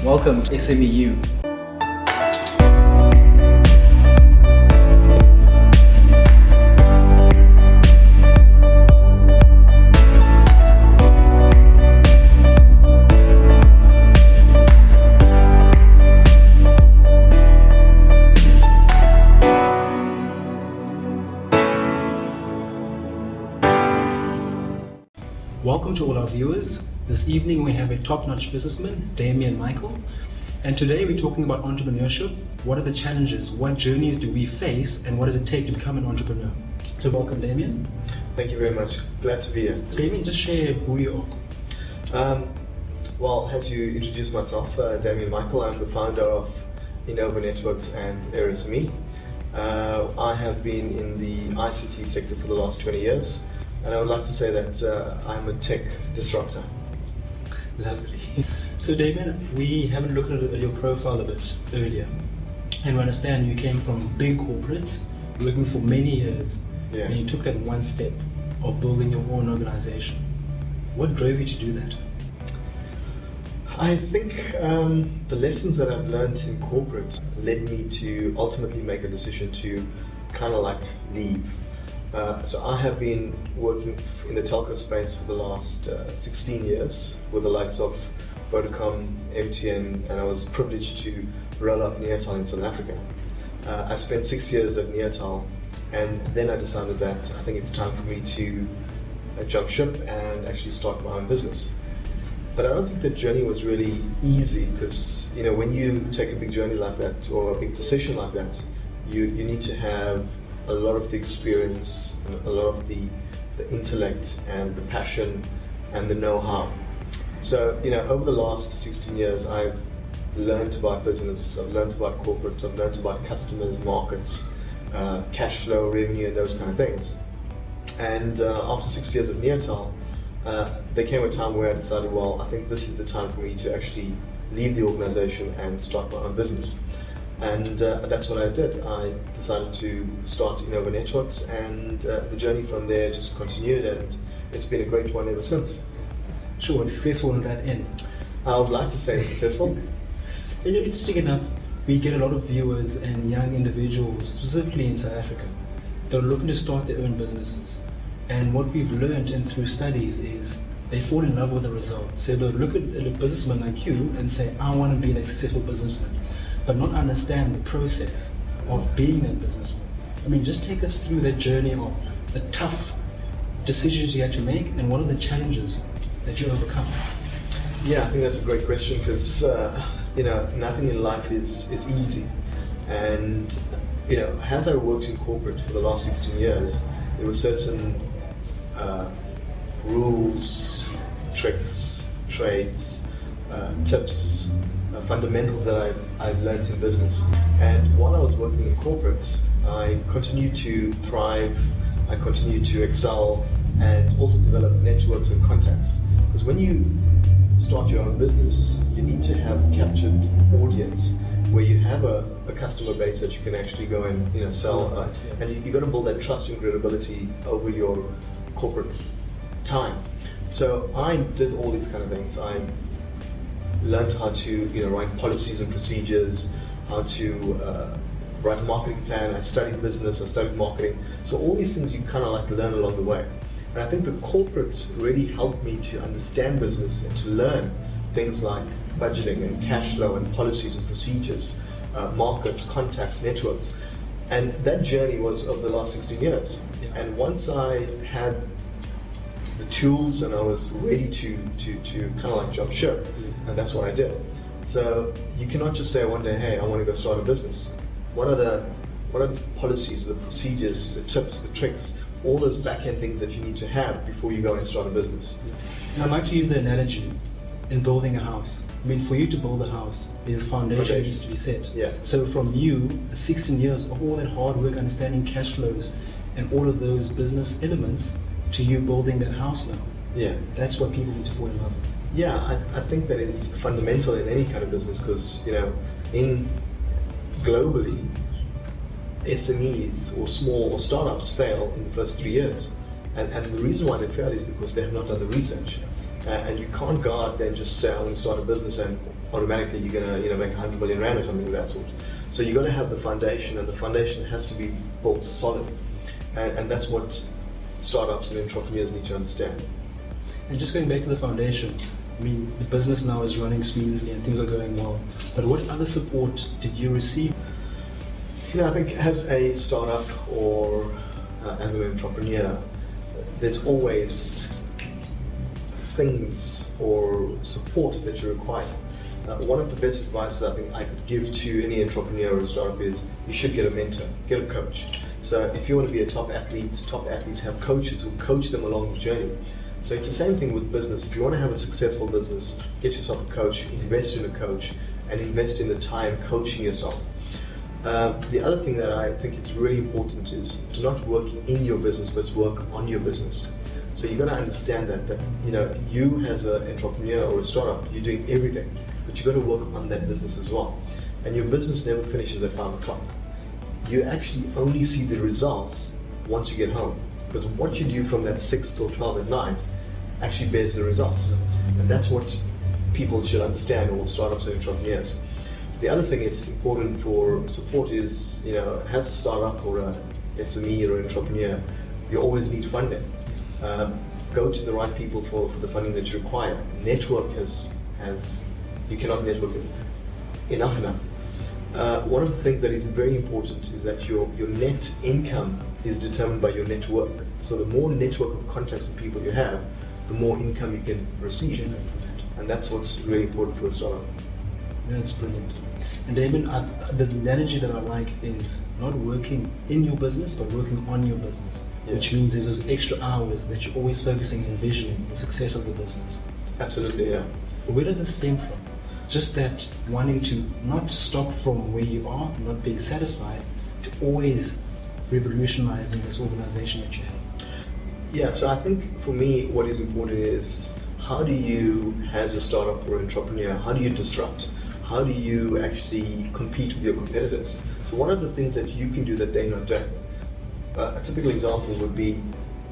Welcome to SMEYOU. Welcome to all our viewers. This evening we have a top-notch businessman, Damian Michael. And today we're talking about entrepreneurship. What are the challenges? What journeys do we face? And what does it take to become an entrepreneur? So welcome, Damian. Thank you very much. Glad to be here. Damian, just share who you are. Well, as you introduced myself, Damian Michael, I'm the founder of Innova Networks and SMEYOU. I have been in the ICT sector for the last 20 years. And I would like to say that I'm a tech disruptor. Lovely. So Damian, we haven't looked at your profile a bit earlier. And we understand you came from big corporates, working for many years. Yeah. And you took that one step of building your own organization. What drove you to do that? I think the lessons that I've learned in corporate led me to ultimately make a decision to kind of like leave. So I have been working in the telco space for the last 16 years with the likes of Vodacom, MTN, and I was privileged to roll out Neotel in South Africa. I spent 6 years at Neotel, and then I decided that I think it's time for me to jump ship and actually start my own business. But I don't think the journey was really easy because when you take a big journey like that or a big decision like that, you need to have a lot of the experience and a lot of the intellect and the passion and the know-how. So, over the last 16 years, I've learned about business, I've learned about corporate, I've learned about customers, markets, cash flow, revenue, and those kind of things. And after 6 years at Neotel, there came a time where I decided, well, I think this is the time for me to actually leave the organization and start my own business. And that's what I did. I decided to start Innova Networks, and the journey from there just continued, and it's been a great one ever since. Sure, and successful on that end. I would like to say successful. Interesting enough, we get a lot of viewers and young individuals, specifically in South Africa, that are looking to start their own businesses. And what we've learned and through studies is they fall in love with the result. So they'll look at a businessman like you and say, I want to be a successful businessman, but not understand the process of being that businessman. I mean, just take us through that journey of the tough decisions you had to make and what are the challenges that you overcome? Yeah, I think that's a great question because nothing in life is easy. And as I worked in corporate for the last 16 years, there were certain rules, tricks, trades, tips, fundamentals that I've learned in business. And while I was working in corporate, I continued to thrive, I continued to excel, and also develop networks and contacts. Because when you start your own business, you need to have captured audience where you have a customer base that you can actually go and sell, and you got to build that trust and credibility over your corporate time. So I did all these kind of things. I learned how to write policies and procedures, how to write a marketing plan. I studied business, I studied marketing. So all these things you kind of like learn along the way. And I think the corporate really helped me to understand business and to learn things like budgeting and cash flow and policies and procedures, markets, contacts, networks. And that journey was over the last 16 years. And once I had the tools and I was ready to kind of like jump ship, and that's what I did. So you cannot just say one day, hey, I want to go start a business. What are the policies, the procedures, the tips, the tricks, all those back-end things that you need to have before you go and start a business? And I'd like to use the analogy in building a house. I mean, for you to build a house, there's a foundation that needs to be set. Yeah. So from you, 16 years of all that hard work, understanding cash flows and all of those business elements, to you building that house now. Yeah. That's what people need to fall in love with. Yeah, I think that is fundamental in any kind of business because, globally, SMEs or small or startups fail in the first 3 years. And the reason why they fail is because they have not done the research. And you can't go out there and just say, I want to start a business and automatically you're gonna make 100 million rand or something of that sort. So you got to have the foundation, and the foundation has to be built solid, and that's what startups and entrepreneurs need to understand. And just going back to the foundation, I mean, the business now is running smoothly and things are going well, but what other support did you receive? I think as a startup or as an entrepreneur, there's always things or support that you require. One of the best advice I think I could give to any entrepreneur or startup is you should get a mentor, get a coach. So if you want to be a top athletes have coaches who coach them along the journey. So it's the same thing with business. If you want to have a successful business, get yourself a coach, invest in a coach, and invest in the time coaching yourself. The other thing that I think is really important is to not work in your business, but work on your business. So you've got to understand that you as an entrepreneur or a startup, you're doing everything, but you've got to work on that business as well. And your business never finishes at 5 o'clock. You actually only see the results once you get home, because what you do from that 6 till 12 at night actually bears the results. And that's what people should understand, all startups and entrepreneurs. The other thing it's important for support is, as a startup or a SME or an entrepreneur, you always need funding. Go to the right people for the funding that you require. Network you cannot network enough. One of the things that is very important is that your net income is determined by your network. So the more network of contacts and people you have, the more income you can receive. And that's what's really important for a startup. That's brilliant. And Damian, the analogy that I like is not working in your business, but working on your business, which means there's those extra hours that you're always focusing and envisioning the success of the business. Absolutely, yeah. But where does this stem from? Just that wanting to not stop from where you are, not being satisfied, to always revolutionizing this organization that you have. Yeah, so I think for me, what is important is how do you, as a startup or entrepreneur, how do you disrupt? How do you actually compete with your competitors? So what are the things that you can do that they're not doing? A typical example would be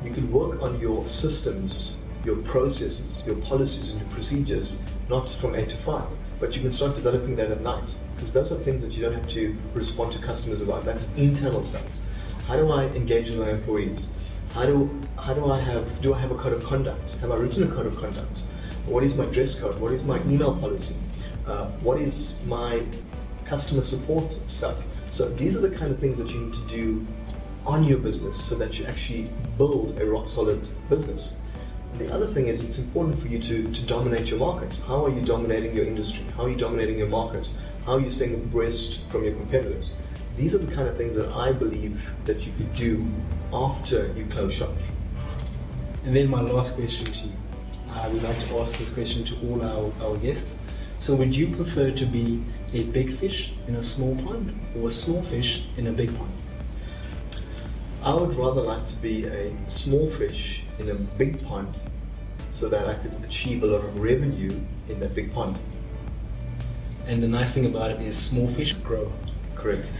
you could work on your systems, your processes, your policies and your procedures, not from 8 to 5, but you can start developing that at night, because those are things that you don't have to respond to customers about. That's internal stuff. How do I engage with my employees? Do I have a code of conduct? Have I written a code of conduct? What is my dress code? What is my email policy? What is my customer support stuff? So these are the kind of things that you need to do on your business so that you actually build a rock solid business. And the other thing is it's important for you to dominate your market. How are you dominating your industry? How are you dominating your market? How are you staying abreast from your competitors? These are the kind of things that I believe that you could do after you close shop. And then my last question to you. I would like to ask this question to all our guests. So would you prefer to be a big fish in a small pond or a small fish in a big pond? I would rather like to be a small fish in a big pond so that I could achieve a lot of revenue in that big pond. And the nice thing about it is small fish grow. Correct.